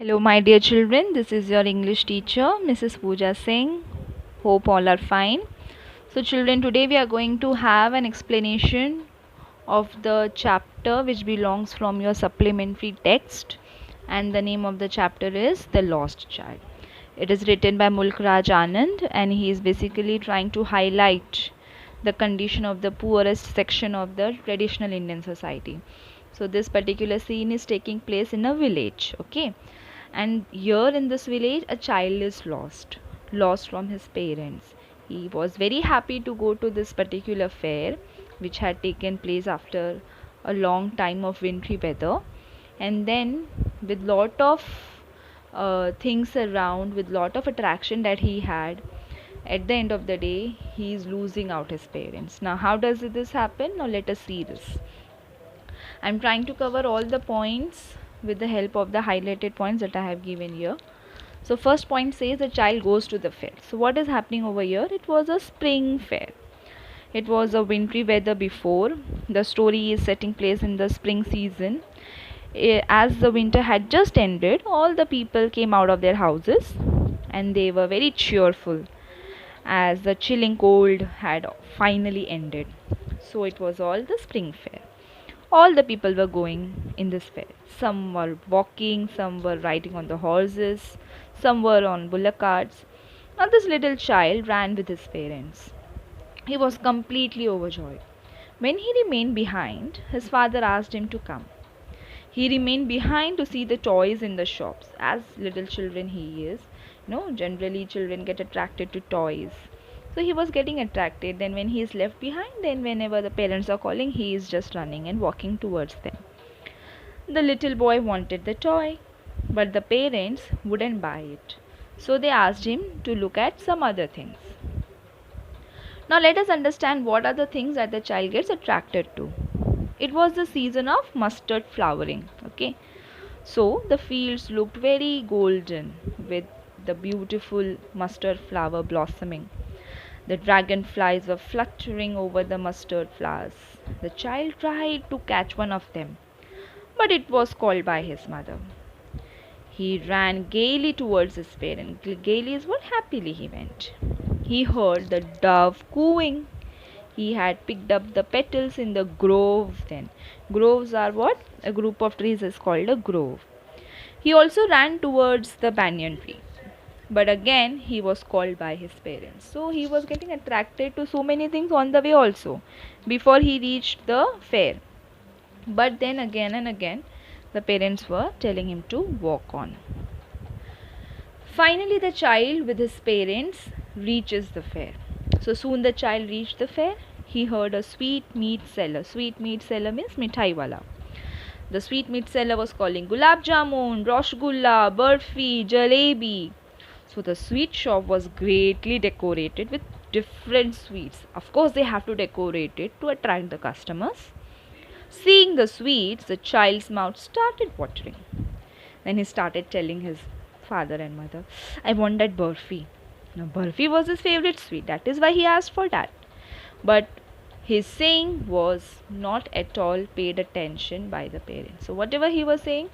Hello, my dear children. This is your English teacher, Mrs. Pooja Singh. Hope all are fine. So, children, today we are going to have an explanation of the chapter which belongs from your supplementary text, and the name of the chapter is The Lost Child. It is written by Mulk Raj Anand, and he is basically trying to highlight the condition of the poorest section of the traditional Indian society. So, this particular scene is taking place in a village, okay? And here in this village, a child is lost from his parents. He was very happy to go to this particular fair, which had taken place after a long time of wintry weather. And then, with lot of things around, with lot of attraction that he had, at the end of the day, he is losing out his parents. Now, how does this happen? Now, let us see this. I'm trying to cover all the points with the help of the highlighted points that I have given here. So first point says the child goes to the fair. So what is happening over here? It was a spring fair. It was a wintry weather before. The story is setting place in the spring season. As the winter had just ended, all the people came out of their houses and they were very cheerful as the chilling cold had finally ended. So it was all the spring fair. All the people were going in this fair. Some were walking, some were riding on the horses, some were on bullock carts. Now, this little child ran with his parents. He was completely overjoyed. When he remained behind, his father asked him to come. He remained behind to see the toys in the shops. As little children he is, generally children get attracted to toys. So he was getting attracted. Then when he is left behind, then whenever the parents are calling, he is just running and walking towards them. The little boy wanted the toy, but the parents wouldn't buy it. So they asked him to look at some other things. Now let us understand what are the things that the child gets attracted to. It was the season of mustard flowering. Okay, so the fields looked very golden with the beautiful mustard flower blossoming. The dragonflies were fluttering over the mustard flowers. The child tried to catch one of them, but it was called by his mother. He ran gaily towards his parent. Gaily is what happily he went. He heard the dove cooing. He had picked up the petals in the grove then. Groves are what? A group of trees is called a grove. He also ran towards the banyan tree. But again, he was called by his parents. So he was getting attracted to so many things on the way also before he reached the fair. But then again and again, the parents were telling him to walk on. Finally, the child with his parents reaches the fair. So soon the child reached the fair. He heard a sweet meat seller. Sweet meat seller means mithai wala. The sweet meat seller was calling gulab jamun, rosgulla, burfi, jalebi. So the sweet shop was greatly decorated with different sweets. Of course, they have to decorate it to attract the customers. Seeing the sweets, the child's mouth started watering. Then he started telling his father and mother, I want that burfi. Now, burfi was his favorite sweet. That is why he asked for that. But his saying was not at all paid attention by the parents. So, whatever he was saying,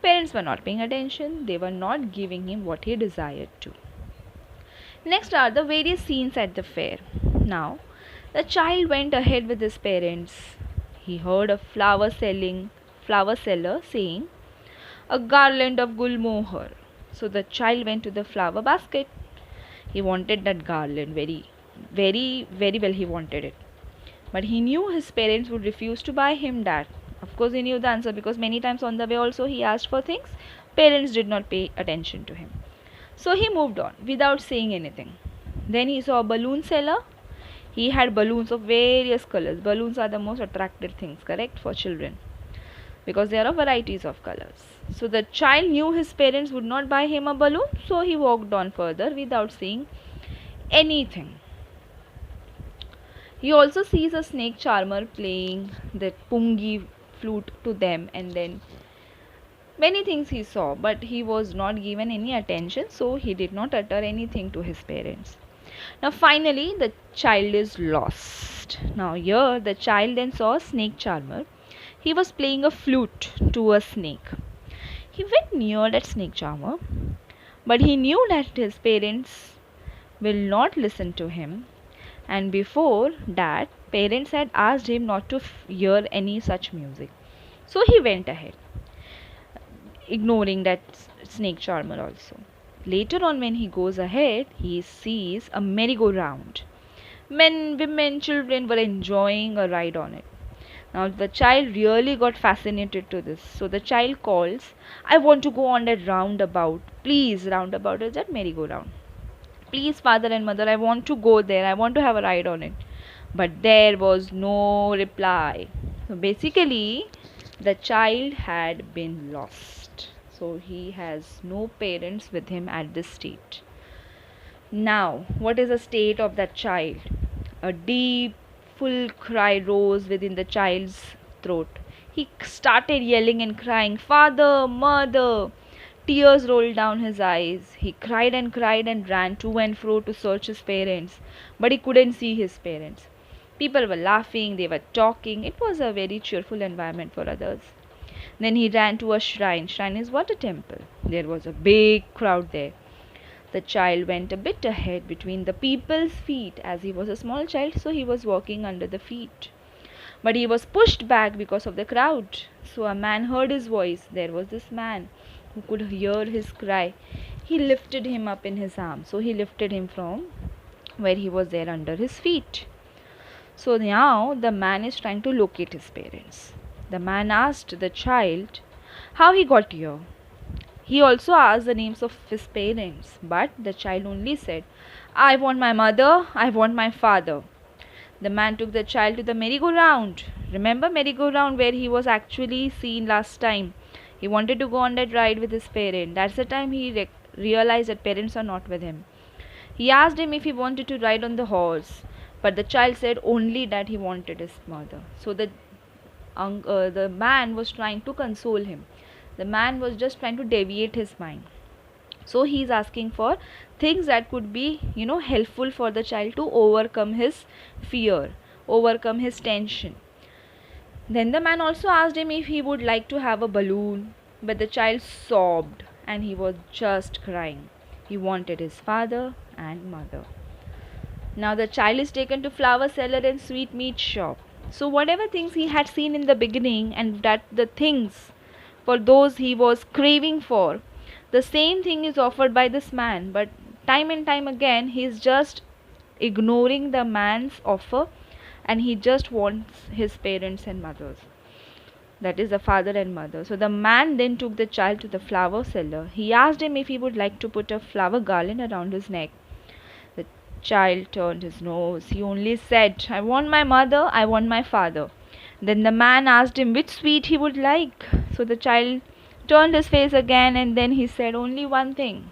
parents were not paying attention. They were not giving him what he desired to. Next are the various scenes at the fair. Now, the child went ahead with his parents. He heard a flower seller saying, a garland of gulmohar. So the child went to the flower basket. He wanted that garland very, very, very well. He wanted it. But he knew his parents would refuse to buy him that. Of course, he knew the answer because many times on the way also he asked for things. Parents did not pay attention to him. So he moved on without saying anything. Then he saw a balloon seller. He had balloons of various colors. Balloons are the most attractive things, correct, for children because there are varieties of colors. So the child knew his parents would not buy him a balloon, so he walked on further without saying anything. He also sees a snake charmer playing the pungi flute to them, and then many things he saw, but he was not given any attention, so he did not utter anything to his parents. Now finally the child is lost. Now here the child then saw a snake charmer. He was playing a flute to a snake. He went near that snake charmer, but he knew that his parents will not listen to him, and before that, parents had asked him not to hear any such music. So he went ahead, ignoring that snake charmer also. Later on, when he goes ahead, he sees a merry-go-round. Men, women, children were enjoying a ride on it. Now the child really got fascinated to this. So the child calls, I want to go on that roundabout. Please, roundabout is that merry-go-round. Please, father and mother, I want to go there. I want to have a ride on it. But there was no reply. So basically, the child had been lost. So he has no parents with him at this state. Now, what is the state of that child? A deep, full cry rose within the child's throat. He started yelling and crying, Father, Mother! Tears rolled down his eyes. He cried and ran to and fro to search his parents, but he couldn't see his parents. People were laughing, they were talking. It was a very cheerful environment for others. Then he ran to a shrine. Shrine is what? A temple. There was a big crowd there. The child went a bit ahead between the people's feet, as he was a small child, so he was walking under the feet. But he was pushed back because of the crowd. So a man heard his voice. There was this man who could hear his cry. He lifted him up in his arms. So he lifted him from where he was there under his feet. So now the man is trying to locate his parents. The man asked the child how he got here. He also asked the names of his parents, but the child only said, I want my mother, I want my father. The man took the child to the merry-go-round. Remember merry-go-round where he was actually seen last time? He wanted to go on that ride with his parent. That's the time he realized that parents are not with him. He asked him if he wanted to ride on the horse, but the child said only that he wanted his mother. So the man was trying to console him. The man was just trying to deviate his mind. So he is asking for things that could be, helpful for the child to overcome his fear, overcome his tension. Then the man also asked him if he would like to have a balloon, but the child sobbed and he was just crying. He wanted his father and mother. Now the child is taken to flower seller and sweetmeat shop. So whatever things he had seen in the beginning, and that the things for those he was craving for, the same thing is offered by this man, but time and time again he is just ignoring the man's offer, and he just wants his parents and mothers, that is the father and mother. So the man then took the child to the flower seller. He asked him if he would like to put a flower garland around his neck. The child turned his nose. He only said, I want my mother, I want my father. Then the man asked him which sweet he would like. So the child turned his face again, and then he said only one thing,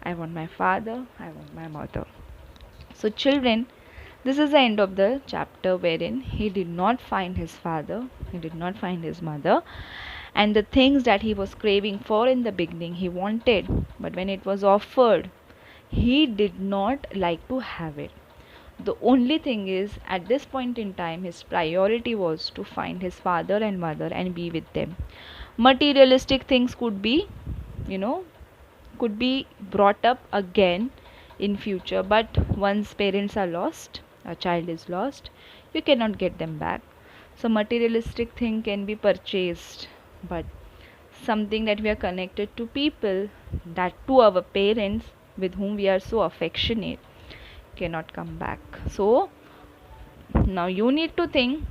I want my father, I want my mother. So children, this is the end of the chapter wherein he did not find his father, he did not find his mother, and the things that he was craving for in the beginning he wanted, but when it was offered, he did not like to have it. The only thing is, at this point in time, his priority was to find his father and mother and be with them. Materialistic things could be, could be brought up again in future, but once parents are lost, a child is lost, you cannot get them back. So materialistic thing can be purchased, but something that we are connected to people, that to our parents with whom we are so affectionate, cannot come back. So now you need to think,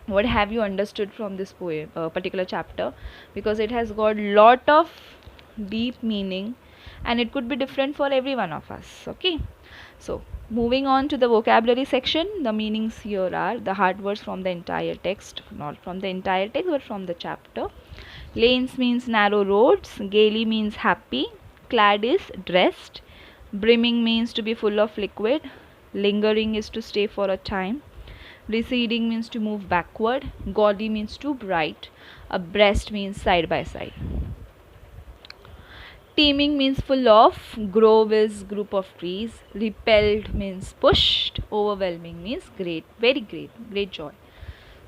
what have you understood from this poem, particular chapter, because it has got lot of deep meaning and it could be different for every one of us. Okay, so moving on to the vocabulary section, the meanings here are the hard words from the entire text, not from the entire text but from the chapter. Lanes means narrow roads, gaily means happy, clad is dressed, brimming means to be full of liquid, lingering is to stay for a time, receding means to move backward, gaudy means too bright, abreast means side by side. Teeming means full of, grove is group of trees, repelled means pushed, overwhelming means great, very great, great joy.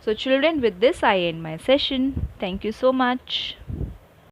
So children, with this I end my session. Thank you so much.